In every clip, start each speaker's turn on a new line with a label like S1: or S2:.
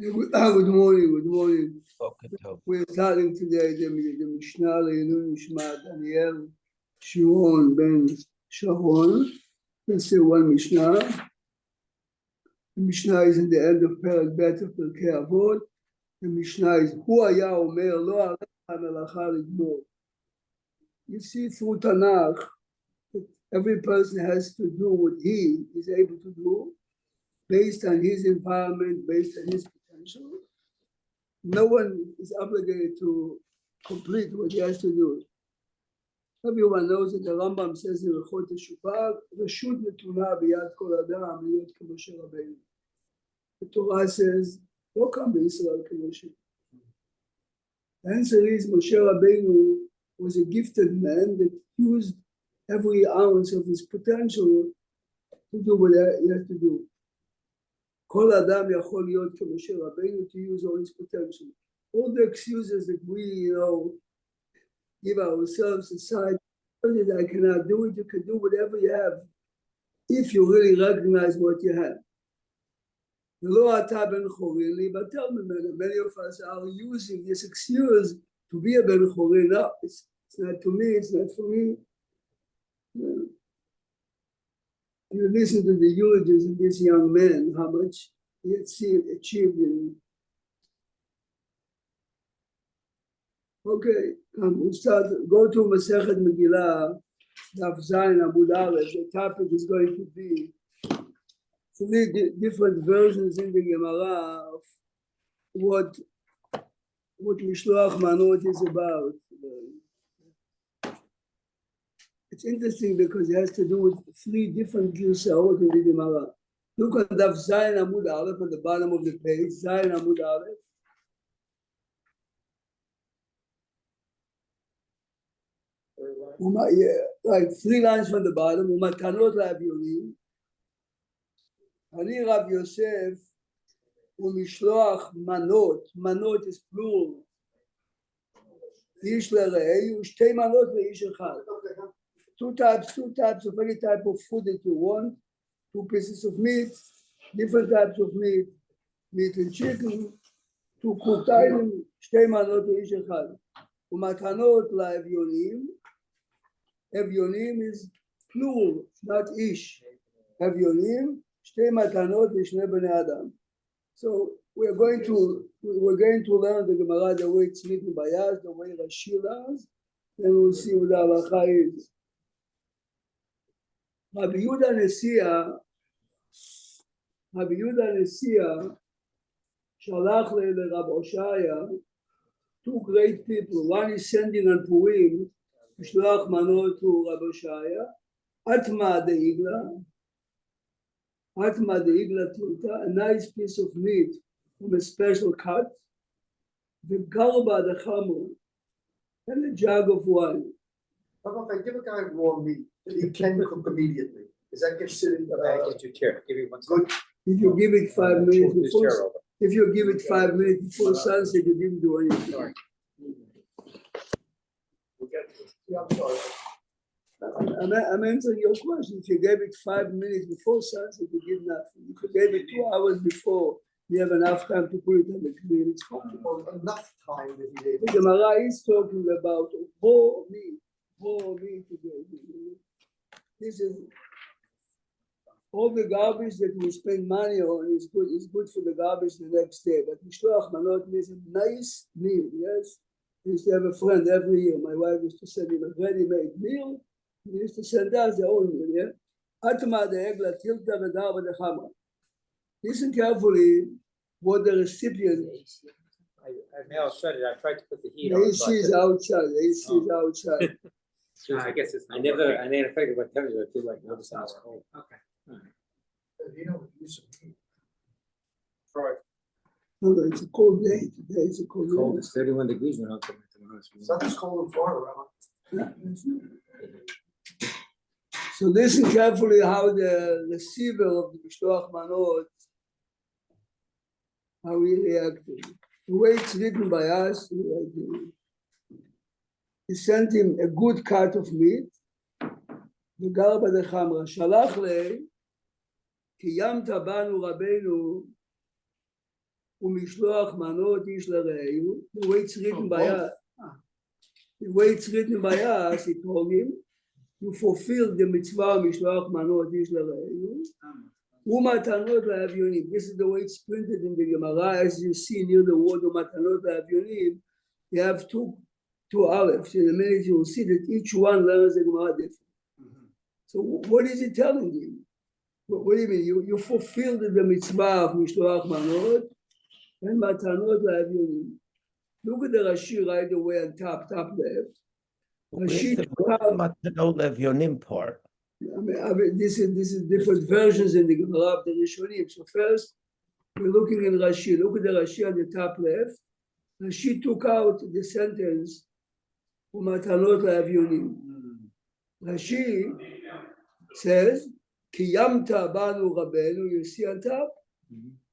S1: Good morning, good morning.
S2: Okay, so
S1: We're starting today the Mishnah Leilun Nishmat Daniel Shimon ben Sharon. Let's say one Mishnah. The Mishnah is in the end of Perek Bet of Pirkei Avot. The Mishnah is Hu Haya Omer Lo Alecha Melacha Ligmor. You see through Tanakh that every person has to do what he is able to do based on his environment, based on his potential. No one is obligated to complete what he has to do. Everyone knows that the Rambam says in Rechot Teshuvah, Reshut Netuna B'yad Kol Adam Liyot K'Moshe Rabbeinu. The Torah says, "Lo kam b'Yisrael k'Moshe." The answer is Moshe Rabbeinu was a gifted man that used every ounce of his potential to do what he had to do. Kol Adam Yachol Liyot K'Moshe Rabbeinu, to use all his potential. All the excuses that we, give ourselves aside, that I cannot do it, you can do whatever you have if you really recognize what you have. Many of us are using this excuse to be a ben chorin. No, it's not to me, it's not for me. You listen to the eulogies of this young man, how much he had achieved in. Okay, we'll start. Go to Masechet Megillah, Daf Zayin Amud Aleph. The topic is going to be three different versions in the Gemara of what Mishloach Manot is about. It's interesting because it has to do with three different Girsaot in the Gemara. Look at Daf Zayin Amud Aleph at the bottom of the page. Zayin Amud Aleph. Like 3 lines from the bottom. Umatanot la'avyonim. Ani Rav Yosef umishloach manot. Manot is plural. Ish le're'ei u'shtei manot le'ish echad. Two types of any type of food that you want. 2 pieces of meat, different types of meat and chicken, 2 cooked items, shtei manot le'ish echad. Umatanot la'avyonim. Evyonim is plural, not ish. Evyonim, shtei matanot l'shnei bnei adam. So we're going to learn the Gemara the way it's written by us, the way Rashi learns, then we'll see what the halacha is. Rabbi Yehuda Nesiya, shalach leRav Oshaya, 2 great people. One is sending on Purim, Mishloach Manot to Rav Oshaya, Atma de Igla Tulta, a nice piece of meat from a special cut, the Garba de Chamor, and a jug of wine.
S3: How about if I give a guy raw meat that he can cook immediately? Is that considered
S2: get your chair. Give you one second.
S3: good?
S1: If you give it 5 minutes before, if you give it 5 minutes before sunset, you didn't do anything.
S2: Sorry.
S3: Yeah, I'm sorry.
S1: I'm answering your question. If you gave it 5 minutes before sunset, you did nothing. If you gave it 2 hours before, you have enough time to put it on the grill. It's fine.
S3: Well, enough time that he did.
S1: The Gemara is talking about raw meat today. This is all the garbage that we spend money on is good for the garbage the next day. But Mishloach Manot means a nice meal, yes? I used to have a friend every year. My wife used to send him a ready-made meal. He used to send us their own meal, yeah? Atma de Egla Tilta Vedarba de Chama. Listen carefully what the recipient.
S2: I may have said it. I tried to put the heat
S1: The
S2: on.
S1: AC is outside. The AC is outside.
S2: I guess it's. I never figured what temperature. I feel like no, this house cold. Okay. All right.
S3: You know, use some heat. Try.
S1: No, it's a cold day. Today it's a cold day.
S2: Cold. It's 31 degrees when I'm coming to the house.
S3: Something's cold in Florida, Rabbi.
S1: So listen carefully how the receiver of the Mishloach Manot, how he reacted. The way it's written by us, he sent him a good cut of meat, the Garba de Chamra, Shalach le, Ki Yamta Banu Rabbeinu ומשלוח מנות איש לרעהו, the way it's written by us, he told him, you fulfill the mitzvah משלוח מנות איש לרעהו, ומתנות לאביונים. This is the way it's printed in the Gemara, as you see near the word ומתנות לאביונים, you have two aleph. In a minute you will see that each one learns the Gemara different. So what is he telling you? What do you mean? You fulfilled the mitzvah of Mishloach Manot and Matanot LaAvyonim. Look at the Rashi right away on top left. Rashi
S4: Matanot LaAvyonim part.
S1: I mean, this is different versions in the Gemara of the Rishonim. So first, we're looking in Rashi. Look at the Rashi on the top left. Rashi took out the sentence Matanot LaAvyonim. Rashi says, Kiyamta banu rabenu, you see on top,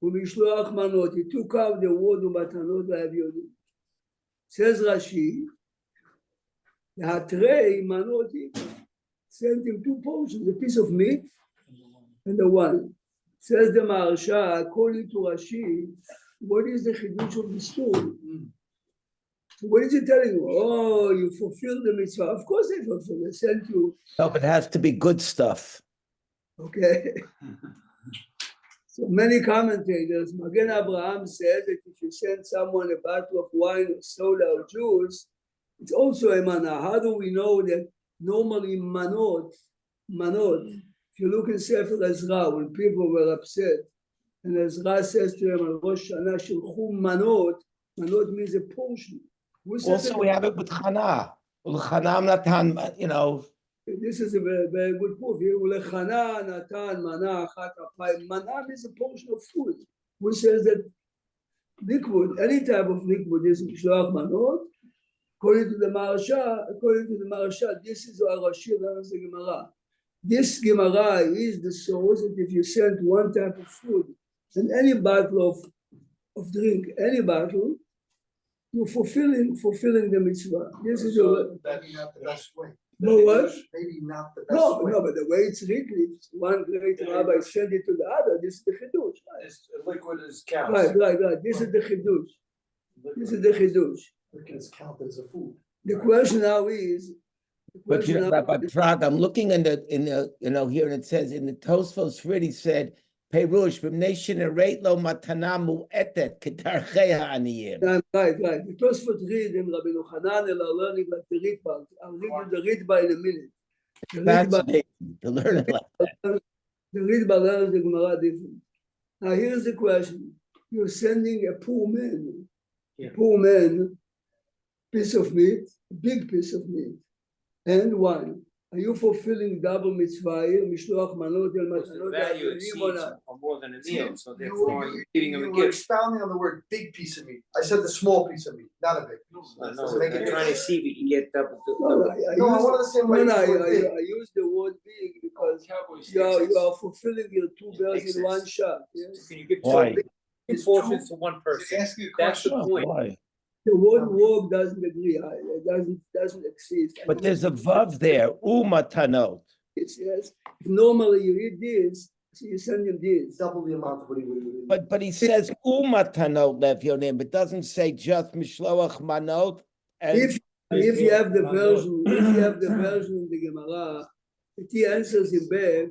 S1: Umishloach manot, he took out the word Matanot LaAvyonim. Says Rashi, Hatrei manoti, sent him two portions, a piece of meat and the wine. Says the Maharsha, according to Rashi, what is the chidush of the story? So what is he telling you? Oh, you fulfilled the mitzvah. Of course they fulfilled. They sent you.
S4: No, but it has to be good stuff.
S1: Okay. So many commentators, Magen Abraham says that if you send someone a bottle of wine or soda or juice, it's also a mana. How do we know that normally manot, if you look in Sefer Ezra, when people were upset, and Ezra says to them, on Rosh Hashanah, Shilchu manot means a portion.
S4: Also, we have it with Chana. Chana Natan,
S1: This is a very, very good proof. Mana means a portion of food. Who says that liquid, any type of liquid is Mishloach Manot? According to the Maharsha, this is our Rashi learns the Gemara. This Gemara is the source that if you send one type of food and any bottle of drink, any bottle, you're fulfilling the mitzvah. This is
S3: maybe not the best way.
S1: No what?
S3: Maybe not the best way.
S1: No, but the way it's written, if one great rabbi sent it to the other, this is the chidush.
S2: Liquid is cows.
S1: Right. This is the chidush.
S3: It gets counted as a food.
S1: The question now is.
S4: But Rabbi Prague, I'm looking in the here, and it says in the Tosfos really said Perush b'nei rate lo matanamu etet ketarchei ha'aniyim.
S1: Right. The Tosfot read in Rabbi Yochanan and are learning like the Ritba. I'll read you the Ritba in a minute.
S4: Fascinating to learn it like that.
S1: The Ritba learns the Gemara different. Now here's the question: you're sending a poor man, piece of meat, a big piece of meat, and wine. Are you fulfilling double mitzvah? Mishloach manot el matanot.
S2: The value exceeds or more than a meal, so therefore you're giving him a gift.
S3: Expounding on the word big piece of meat. I said the small piece of meat, not a big piece.
S2: No, you're trying to see if you can get double.
S1: I use the word big because you are fulfilling your two bells in one shot. Yes?
S2: Can you give
S4: Why?
S2: two portions to one person? That's the point.
S4: Why?
S1: The word work doesn't agree. It doesn't exist.
S4: But there's a vav there. Matanot.
S1: Yes. Normally you eat this, so you send him this.
S3: Double the amount of what he would do.
S4: But he says Matanot levyonim. It doesn't say just mishloach manot.
S1: If you have the version, in the Gemara, he answers him back.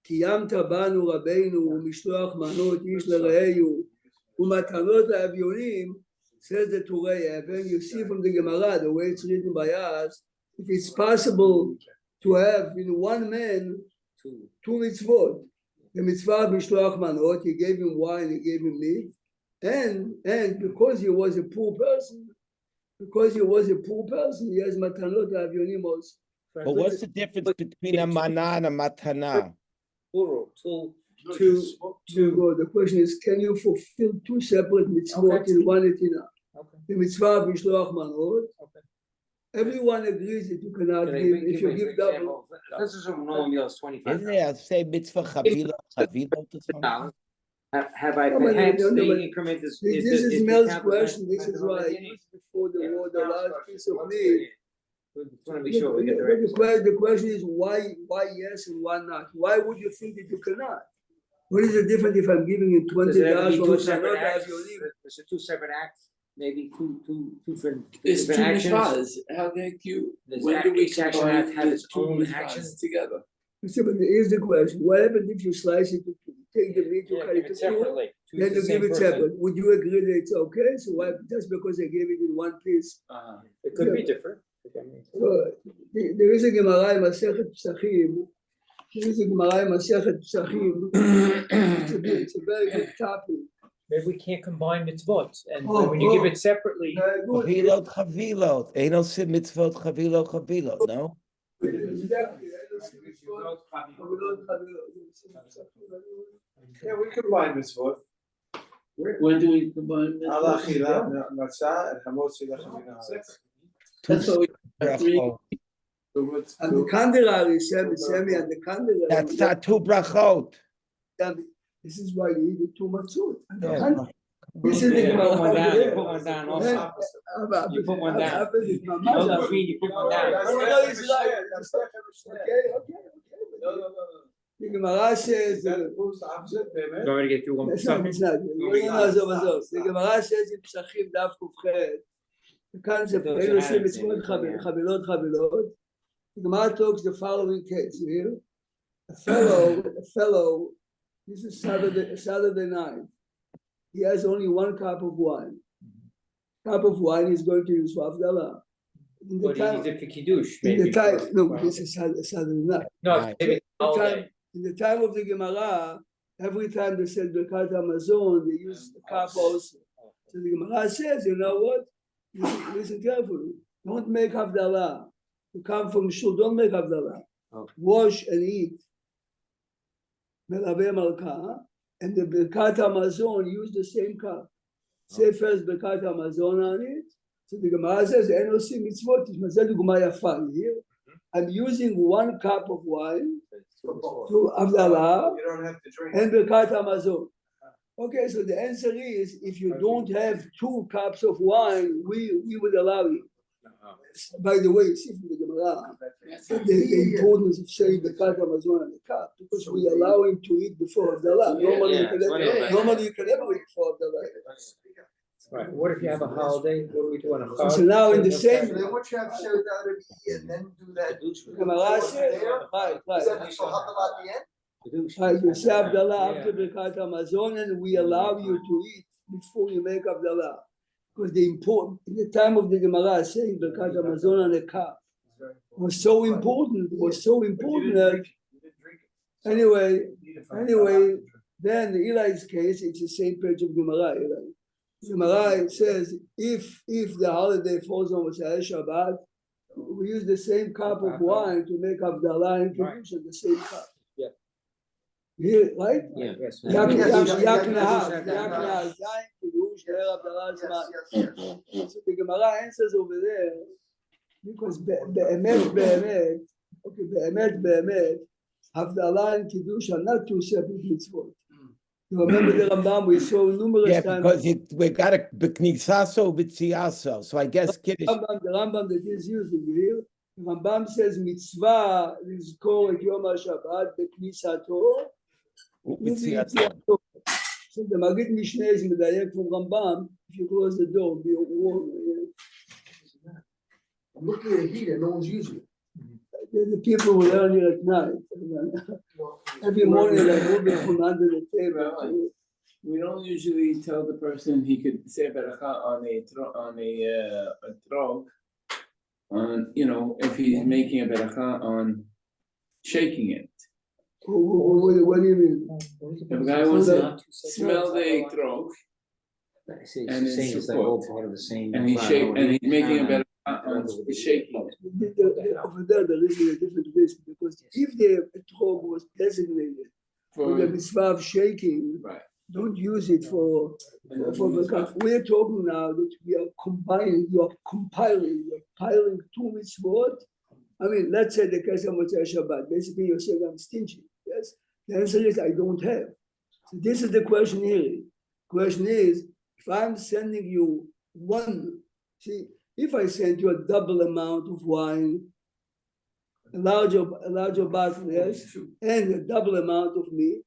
S1: Kiyamta banu rabbeinu mishloach manot ish l're'eyu umatanot la'avyonim. Says the Torah, and you see from the Gemara, the way it's written by us, if it's possible to have in one man two mitzvot. The mitzvah of Mishloach Manot, he gave him wine, he gave him meat, and because he was a poor person, he has matanot avyonim also.
S4: But what's the difference between a mana and a matana?
S2: Plural,
S1: The question is, can you fulfill two separate mitzvot in one etina?
S2: Okay.
S1: The mitzvah of Mishloach Manot. Okay. Everyone agrees that you cannot give if you give double.
S2: This is a normal meal, it's 25.
S4: Isn't there say mitzvah chavila or something?
S2: Have I perhaps the increment is
S1: this is Mel's question. This is why I used before the word the last piece of meat.
S2: Want to be sure we get the right.
S1: The question is why yes and why not? Why would you think that you cannot? What is the difference if I'm giving you
S2: Does it have to
S1: $20
S2: be
S1: for
S2: two
S1: a
S2: separate
S1: Sanota
S2: acts?
S1: if you leave?
S2: Is it two separate acts? Maybe two different
S5: It's two
S2: different actions?
S5: mishvahs. How can you,
S2: Does
S5: when do we
S2: each action have to
S5: combine
S2: have
S5: the
S2: its
S5: two
S2: own
S5: mishvahs
S2: action?
S5: together?
S1: You see, but here's the question, what happens if you slice it, take the meat, you
S2: Yeah,
S1: cut
S2: give
S1: it
S2: it
S1: to two,
S2: separately.
S1: then you give it separate, would you agree that it's okay? So why, just because I gave it in one piece?
S2: It could be different.
S1: So, there is a Gemara in Masechet Psachim, it's a very good topic.
S6: Maybe we can't combine mitzvot, and
S1: Oh,
S6: when you give
S1: oh.
S6: it separately,
S1: Very good.
S4: Chavilot, chavilot. Ain't no sim mitzvot, chavilot, chavilot, no?
S3: Yeah, we combine mitzvot.
S5: When do we combine this?
S3: Allah chila, matzah, and hamotzi lechem min haaretz.
S5: That's what we three.
S4: Brachot.
S5: So what's
S1: And the candelari, Sammy, and the candelari.
S4: That's not two brachot.
S1: This is why you eat too much food. And the
S4: Yeah.
S1: can- This is the
S2: You
S1: Gemara
S2: put one down,
S1: over
S2: you
S1: there.
S2: put one down
S1: Then,
S2: also. You put one down.
S1: Abba, it's
S2: No,
S1: mamash.
S2: the feed, you put one down.
S1: No, it's right. Okay. The Gemara says,
S3: That proves the opposite,
S2: You
S3: באמת?
S2: want me to get through one
S1: it's not,
S2: something?
S1: it's not. The Gemara says in Psachim Daf Kufchet, the concept,
S2: Those
S1: אלו
S2: are
S1: עושים
S2: added,
S1: מצוות
S2: yeah.
S1: חבילות. The Gemara talks the following case here. A fellow, this is Saturday night. He has only one cup of wine. Cup of wine he's going to use for Havdalah. In the
S2: But he
S1: time,
S2: needs it for kiddush,
S1: in the
S2: maybe.
S1: time, no,
S2: Right.
S1: this is Saturday night.
S2: No,
S4: Right.
S2: maybe holiday.
S1: In the time of the Gemara, every time they said Birkat Hamazon, they use the cup also. So the Gemara says, you know what? Listen carefully. Don't make Havdalah. You come from Shul, don't make Havdalah.
S2: Okay.
S1: Wash and eat. Melaveh Malka. And the Birkat Hamazon use the same cup. Say first Birkat Hamazon on it. So the Gemara says, "En osim mitzvot." Mazal dugma yafa here. I'm using one cup of wine to Havdalah
S3: You don't have to drink.
S1: and Birkat Hamazon. Okay, so the answer is, if you don't have 2 cups of wine, we would allow you. By the way, see from the Gemara, the importance of saying Birkat Hamazon on the cup, because we allow him to eat before Havdalah. Normally,
S2: yeah, it's one of those.
S1: normally you can never eat before Havdalah.
S2: Right, what if you have a holiday, what do we do on a holiday?
S1: So now in the same-
S3: So then what you have Seder and then do that.
S1: Gemara says, right.
S3: Is that so Havdalah at the end?
S1: Right, you say Havdalah
S2: Yeah.
S1: after Birkat Hamazon, and we allow you to eat before you make Havdalah. Because the important, in the time of the Gemara, saying Birkat Hamazon on a cup was so important, that anyway, then in Eli's case, it's the same page of Gemara. Eli. Gemara it says, if the holiday falls on Moshe Shabbat, we use the same cup of wine to make Havdalah and Kiddush in the same cup.
S2: Yeah.
S1: Here, right?
S2: Yeah, yes.
S1: Yak
S3: Yes,
S1: Nahar,
S3: yes.
S1: Yain, Kiddush, Ner Havdalah Zman.
S3: Yes.
S1: So the Gemara answers over there, because be'emet, Havdalah and Kiddush are not 2 separate mitzvot. You remember the Rambam, we saw numerous
S4: Yeah,
S1: times.
S4: because we got a b'knisaso b'tziaso. So I guess Kiddush.
S1: The Rambam that is using here, the Rambam says mitzvah lizkor et Yom HaShabbat beknisato
S4: b'tziaso.
S1: So the Magid Mishneh is medayek from Rambam, if you close the door, be warm.
S3: I'm looking at a heater, no one's using it.
S1: The people who learn here at night. Every morning I move it from under the table.
S5: We don't usually tell the person he could say beracha on a trog, on, you know, if he's making a beracha on shaking it.
S1: What do you mean?
S5: If a guy wants to smell the trog and
S2: It's
S5: it's
S2: like all
S5: Sukkot,
S2: part of the same.
S5: and he's making a beracha on shaking it.
S1: Over there is a different risk, because if the etrog was designated for the mitzvah of shaking,
S5: Right.
S1: don't use it for because we're talking now that we are combining, you are piling 2 mitzvot. I mean, let's say the case of Motzei Shabbat. Basically, you're saying I'm stingy. Yes. The answer is I don't have. So this is the question here. Question is, if I'm sending you one, see, if I send you a double amount of wine, a larger bottle, yes, and a double amount of meat,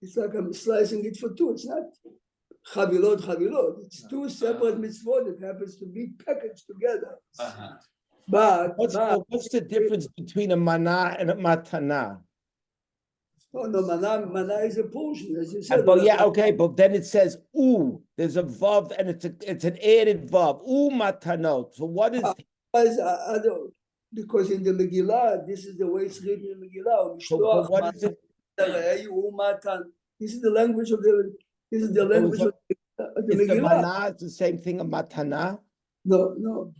S1: It's like I'm slicing it for two. It's not chavilot. It's two separate mitzvot that happens to be packaged together. But
S4: What's the difference between a mana and a matana?
S1: no, mana is a portion, as you said.
S4: But yeah, okay, but then it says "u." There's a vav, and it's an added vav. "U matanot." So what is?
S1: I don't, because in the Megillah, this is the way it's written in the Megillah.
S4: So what is it?
S1: This is the language of the. This is the language of the
S4: Is the
S1: Megillah.
S4: mana the same thing a matana?
S1: No.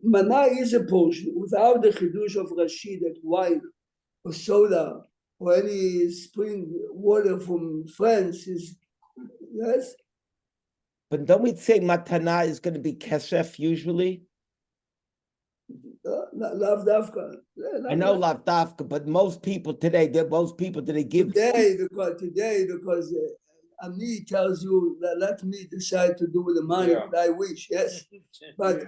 S1: Mana is a portion without the chidush of Rashi, that wine or soda or any spring water from France is, yes.
S4: But don't we say matana is going to be kesef usually?
S1: Lav dafka.
S4: I know lav dafka, but most people today give
S1: Today because Ami tells you that let me decide to do with the money
S2: Yeah.
S1: that I wish, yes. But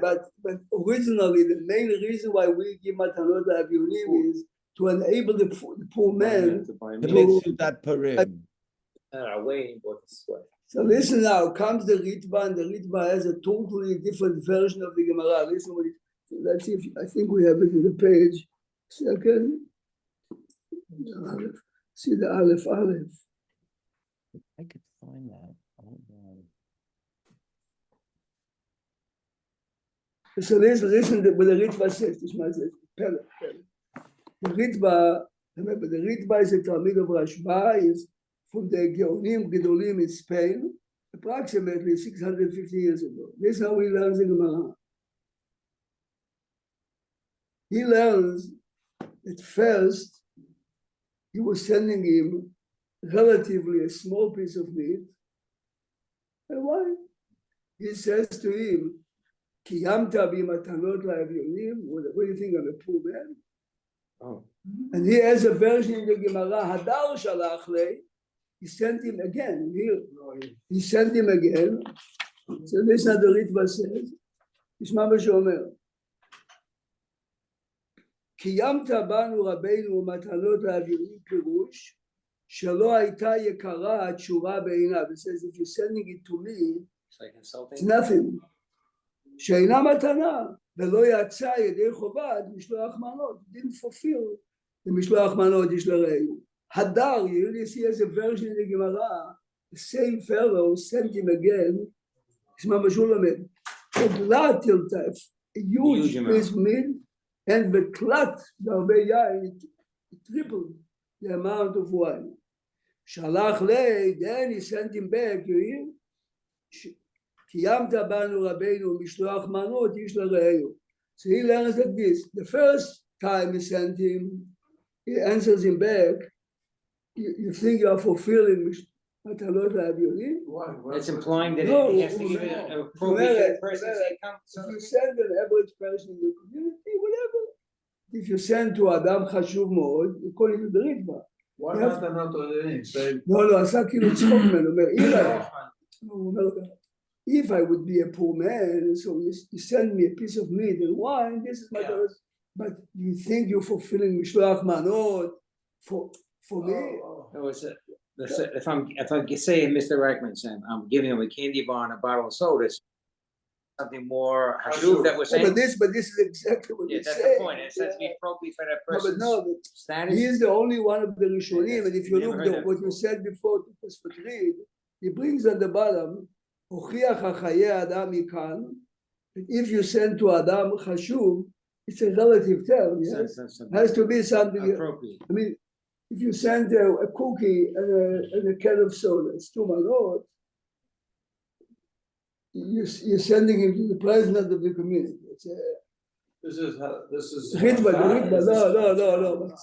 S1: originally the main reason why we give matanot avionim is to enable the poor man.
S4: to make that parim.
S2: Way bought this way.
S1: So listen now, comes the Ritva, and the Ritva has a totally different version of the Gemara. Listen what it, let's see if I think we have it in the page. Second. See the Aleph.
S4: I could find that. Hold on.
S1: So listen to what the Ritva says. This man says, Pele. The Ritva, remember, the Ritva is a Talmid of Rashba, is from the Geonim Gedolim in Spain, approximately 650 years ago. This is how he learns the Gemara. He learns that first, he was sending him relatively a small piece of meat. And why? He says to him, Kiyamta bimatanot la'avyonim. What do you think, I'm a poor man?
S2: Oh.
S1: And he has a version in the Gemara, Hadar shalach lei. He sent him again. He sent him again. So this is how the Ritva says. תשמע מה שאומר. קיימת בנו רבינו ומתנות לאווירים פירוש, שלא הייתה יקרה התשובה בעיניו. It says, if you're sending it to me, it's nothing. שאינה מתנה, ולא יצא ידי חובת משלוח מנות. Didn't fulfill the משלוח מנות יש לרעהו. Hadar, you see as a version in the Gemara, the same fellow sent him again. תשמע מה שהוא לומד. עגלה תלטף, a huge piece of meat, and the clot, בהרבה יין, it tripled the amount of wine. שלח לי, then he sent him back, you hear? קיימת בנו רבינו משלוח מנות איש לרעהו. So he learns like this. The first time he sent him, he answers him back, you think you are fulfilling matalot ha'avyonim?
S2: It's implying that
S1: No,
S2: he has to give it an appropriate person.
S1: If you send an average person in the community, whatever. If you send to Adam חשוב מאוד, you call him the Ritva.
S3: What about not already?
S1: לא, עשה כאילו צחוק ממנו, הוא אומר, if I would be a poor man, so you send me a piece of meat and wine, this is my but you think you're fulfilling משלוח מנות for me?
S2: If I'm saying Mr. Reichman saying I'm giving him a candy bar and a bottle of soda, something more hashuv that we're saying.
S1: But this is exactly what
S2: That's
S1: saying.
S2: the point. It says to be appropriate for that
S1: No,
S2: person's
S1: but
S2: status.
S1: he is the only one of the Rishonim, and if you
S2: Never
S1: look
S2: heard
S1: at
S2: that
S1: what you said before to Paspat, he brings at the bottom, "Hochiach hachaye Adam yikan." If you send to Adam chashuv, it's a relative term. Yes? Has to be something
S2: appropriate.
S1: I mean, if you send a cookie and a can of soda, it's 2 manot. You're sending him to the president of the community. It's a
S3: This is.
S1: Ritva, no. But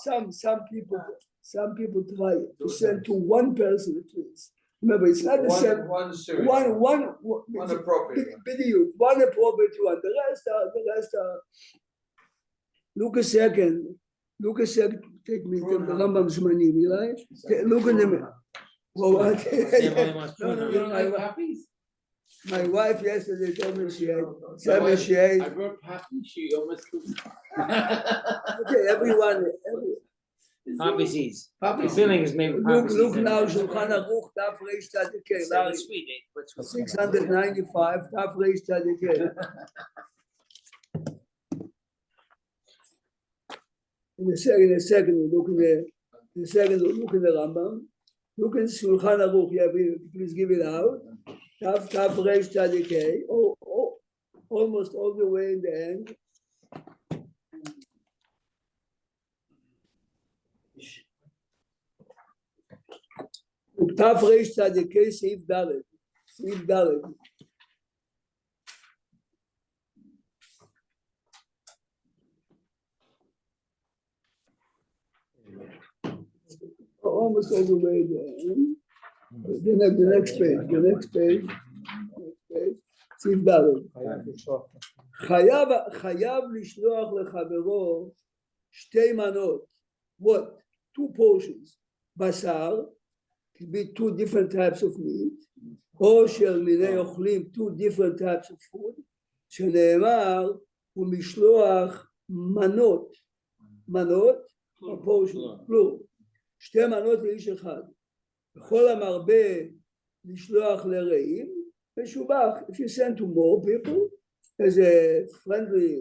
S1: some people try to send to one person at least. Remember, it's not the same.
S3: One serious.
S1: One
S3: appropriate.
S1: One appropriate one. The rest are. Look a second. Take me to the Rambam Zmanim, right? Look at them. Well, my wife yesterday told me she had.
S5: I brought Pappy, she almost cooked.
S1: Okay, everyone.
S2: Poppy seeds.
S5: Poppy
S2: The filling is made with poppy seeds.
S1: Look now, Shulchan Aruch, Daf Reish Tzadikei,
S2: It's
S1: Larry,
S2: sweet, eh? What's
S1: 695, Daf Reish Tzadikei. In a second, we look in the Rambam. Look in Shulchan Aruch, yeah, please give it out. Daf Reish Tzadikei, almost all the way in the end. Daf Reish Tzadikei, Seif Dalet. Almost all the way there. The next page. Seif Dalet. חייב לשלוח לחברו שתי מנות. What? 2 portions. בשר, could be 2 different types of meat, או של מיני אוכלים, 2 different types of food, שנאמר, הוא משלוח מנות, a portion, כלום, 2 מנות לאיש אחד. בכל המרבה לשלוח לרעים, משובח. If you send to more people, as a friendly,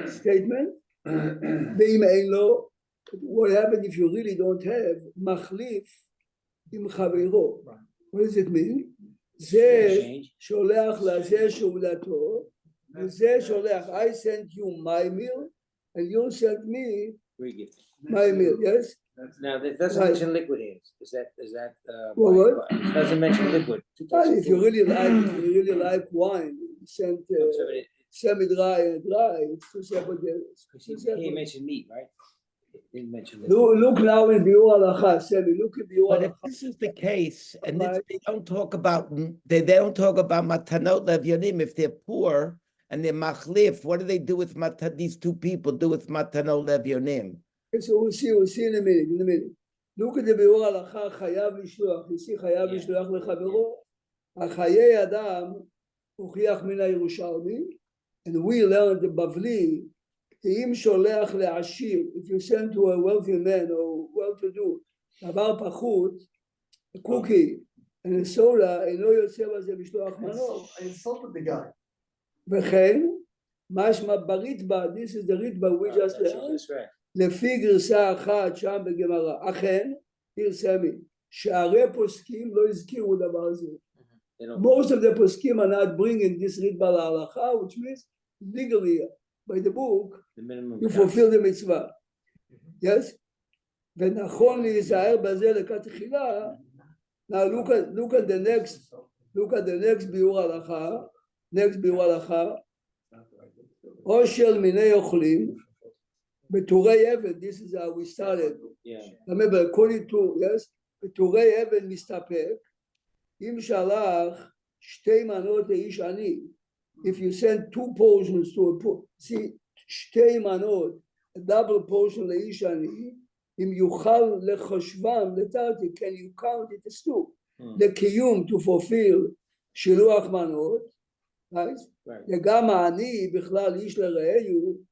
S1: statement, ואם אין לו, what happens if you really don't have, מחליף עם חברו. What does it mean? זה שולח לזה שאולתו, וזה שולח, I sent you my meal, and you sent me my meal, yes?
S2: Now, that doesn't mention liquid here. Is that,
S1: What?
S2: doesn't mention liquid.
S1: And if you really like wine, send semi-dry and dry, it's 2 separate.
S2: He mentioned meat, right? Didn't mention liquid.
S1: Look now in Biur Halacha, Semi, look in Biur
S4: But if
S1: Halacha.
S4: this is the case, and they don't talk about matanot levyonim, if they're poor and they're machlif, what do they do with these 2 people do with matanot levyonim?
S1: So we'll see in a minute. Look at the Biur Halacha, חייב לשלוח, you see חייב לשלוח לחברו, החיי אדם הוכיח מן הירושלמי, and we learned the Bavli, אם שולח לעשיר, if you send to a wealthy man or well-to-do, דבר פחות, a cookie and a soda, אינו יוצא בזה משלוח מנות.
S3: I insulted the guy.
S1: וכן, משמע בריתב"א, this is the ריתב"א we just learned,
S2: That's right.
S1: לפי גרסה אחת שם בגמרא, אכן, תרסמי, שהרי פוסקים לא הזכירו דבר הזה. Most of the poskim are not bringing this ריתב"א להלכה, which means legally, by the book, you fulfill the mitzvah. Yes? ונכון להיזהר בזה לכתחילה. Now look at the next ביאור הלכה, או של מיני אוכלים, בטורי אבן, this is how we started. remember, according to, yes, בטורי אבן מסתפק, אם שלח 2 מנות לאיש עני, if you send 2 portions to a poor, see, 2 מנות, a double portion לאיש עני, אם יוכל לחשבם, לתרתי, can you count it as 2? לקיום, to fulfill, שילוח מנות, right? וגם העני בכלל איש לרעהו,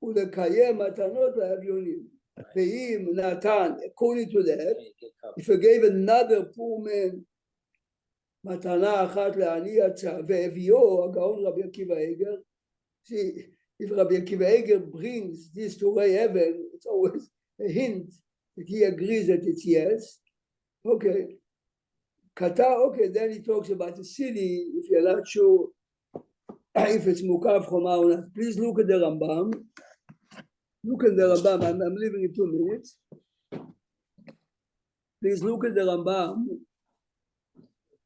S1: ולקיים מתנות לאביונים. ואם נתן, according to that, if you gave another poor man, מתנה אחת לעני יצא, והביאו הגאון רבי עקיבא איגר, see, if Rabbi Akiva Eiger brings this to Ray Evan, it's always a hint that he agrees that it's yes. Okay. Kata, okay, then he talks about the city, if you're not sure if it's Mukav Choma or not. Please look at the Rambam. Look at the Rambam, I'm leaving in 2 minutes. Please look at the Rambam.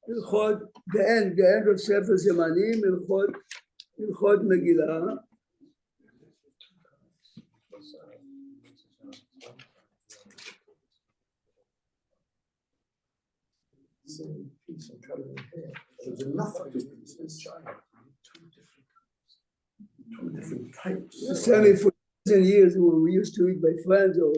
S1: The end of Sefer Zemanim, Ilchot Megillah.
S3: There's enough to do in China. 2 different types.
S1: 74 years when we used to eat by friends, or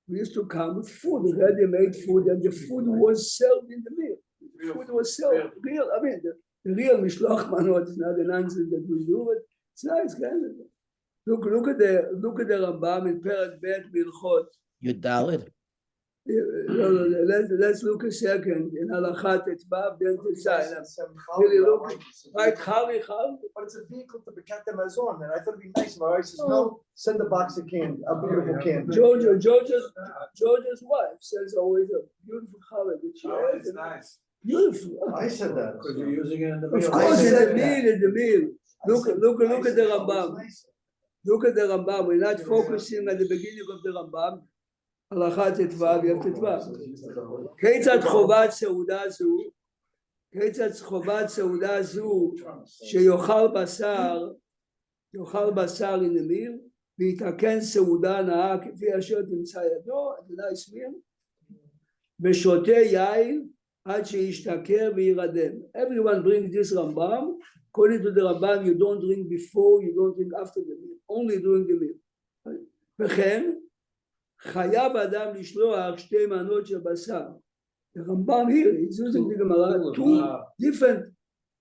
S1: we used to come with food, ready-made food, and the food was served in the meal. The food was served real. I mean, the real mishloach manot is not the nonsense that we do, but it's nice, kind of. Look at the Rambam in Perat Bet Milchot.
S4: Yudalid.
S1: Let's look a second in Halachat Etzbab Ben Tetzai. Really look, right? Chali.
S3: But it's a vehicle to protect them as on, and I thought it'd be nice. My wife says, no, send a box of candy, a beautiful candy.
S1: Georgia's wife says always a beautiful color that she has.
S2: It's nice.
S1: Beautiful.
S3: I said that.
S7: Because you're using it in the
S1: Of
S7: meal.
S1: course,
S3: I
S1: it's
S3: said
S1: a
S3: that.
S1: meal, it's a meal. Look at the
S3: Oh,
S1: Rambam.
S3: it's nice.
S1: Look at the Rambam. We're not focusing at the beginning of the Rambam. Halachat Tetvav, you have Tetvav. כיצד חובת סעודה זו שיאכל בשר in the meal ויתקן סעודה נאה כפי אשר תמצא ידו, it's a nice meal, ושותה יין עד שישתכר וירדם. Everyone brings this Rambam. According to the Rambam, you don't drink before, you don't drink after the meal, only during the meal. וכן חייב אדם לשלוח שתי מנות של בשר. The Rambam here is using the Gemara two different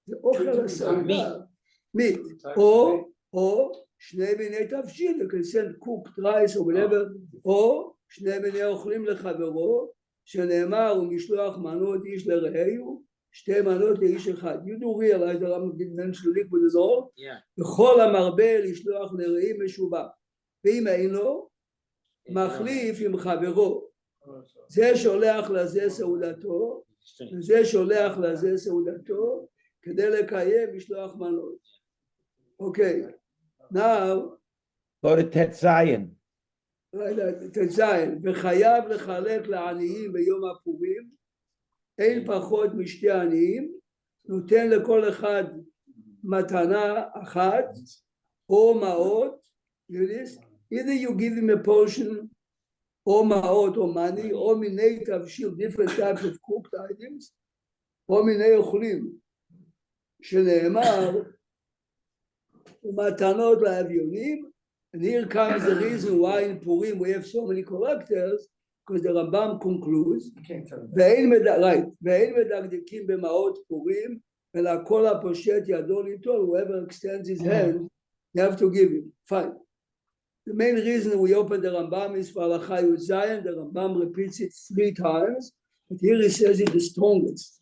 S1: the אוכל הסעודה, meat, או שני מיני תבשיל, you can send cooked rice or whatever, או שני מיני אוכלים לחברו, שנאמר ומשלוח מנות איש לרעהו, שתי מנות לאיש אחד. You do realize the Rambam didn't mention liquid at all. וכל המרבה לשלוח לרעי משובח. ואם אין לו, מחליף עם חברו. זה שולח לזה סעודתו, וזה שולח לזה סעודתו, כדי לקיים משלוח מנות. אוקיי, now,
S4: Go to Tetzayin.
S1: תציין, וחייב לחלק לעניים ביום הפורים, אין פחות משתי עניים, נותן לכל אחד מתנה אחת, או מעות, either you give him a portion, או מעות או money, או מיני תבשיל, different types of cooked items, או מיני אוכלים, שנאמר, מתנות לאביונים. And here comes the reason why in Purim we have so many collectors, because the Rambam concludes, ואין מדקדקים במעות פורים, אלא כל הפושט ידו ליטול, whoever extends his hand, you have to give him. Fine. The main reason we open the Rambam is for Halacha Yud Zayin. The Rambam repeats it 3 times, but here he says it the strongest.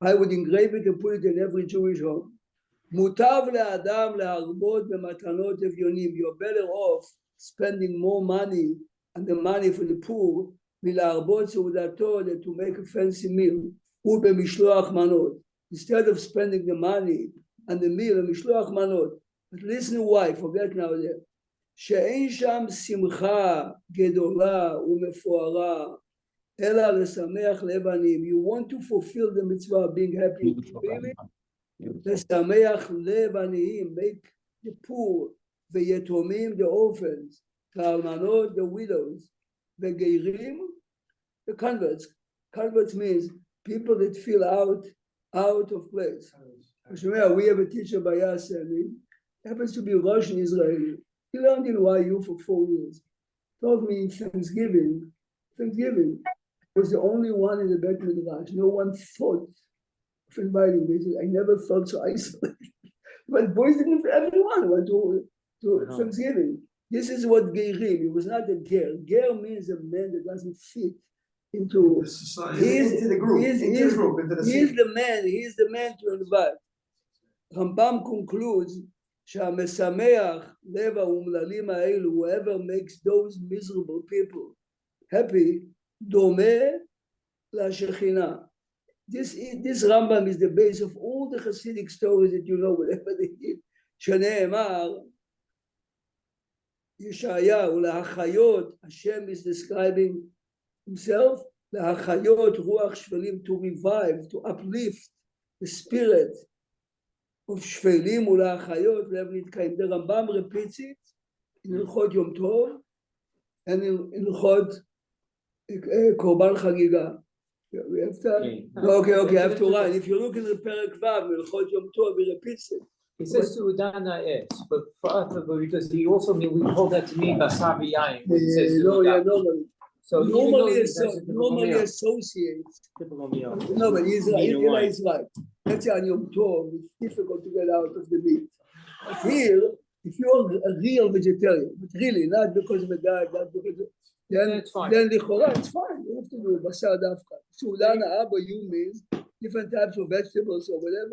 S1: I would engrave it and put it in every Jewish home. מוטב לאדם להרבות במתנות אביונים. You're better off spending more money and the money for the poor מלהרבות סעודתו than to make a fancy meal ובמשלוח מנות. Instead of spending the money and the meal במשלוח מנות. But listen why, forget now that. שאין שם שמחה גדולה ומפוארה אלא לשמח לב עניים. You want to fulfill the mitzvah of being happy. Really? לשמח לב עניים, make the poor, ויתומים, the orphans, האלמנות, the widows, וגרים, the converts. Converts means people that feel out of place. We have a teacher by us, and he happens to be Russian Israeli. He learned in YU for 4 years. Told me Thanksgiving was the only one in the Beit Midrash. No one thought of inviting me. I never felt so isolated. But boys didn't, everyone went to Thanksgiving. This is what Geirim, it was not a ger. Ger means a man that doesn't fit into
S3: The society, into the group,
S1: He's the man to invite. Rambam concludes, שהמשמח לב האומללים האלו, whoever makes those miserable people happy, דומה לשכינה. This Rambam is the base of all the Hasidic stories that you know, whatever they did. שנאמר, ישעיהו, להחיות, Hashem is describing himself, להחיות רוח שפלים, to revive, to uplift the spirit of שפלים ולהחיות לב נתקיים. The Rambam repeats it in הלכות יום טוב and in הלכות קורבן חגיגה. We have to, okay, I have to write. If you look in the Perek Vav, הלכות יום טוב, he repeats it.
S6: He says Suudana is, but for us, because he also we hold that to mean Basar Yain. So
S1: normally associates.
S6: Typical meal.
S1: No, but he's right. That's on Yom Tov. It's difficult to get out of the meat. But here, if you're a real vegetarian, but really not because of a diet, not because of,
S6: That's fine.
S1: then לכאורה it's fine. You have to do basar dafka. Shulana aba you means different types of vegetables or whatever.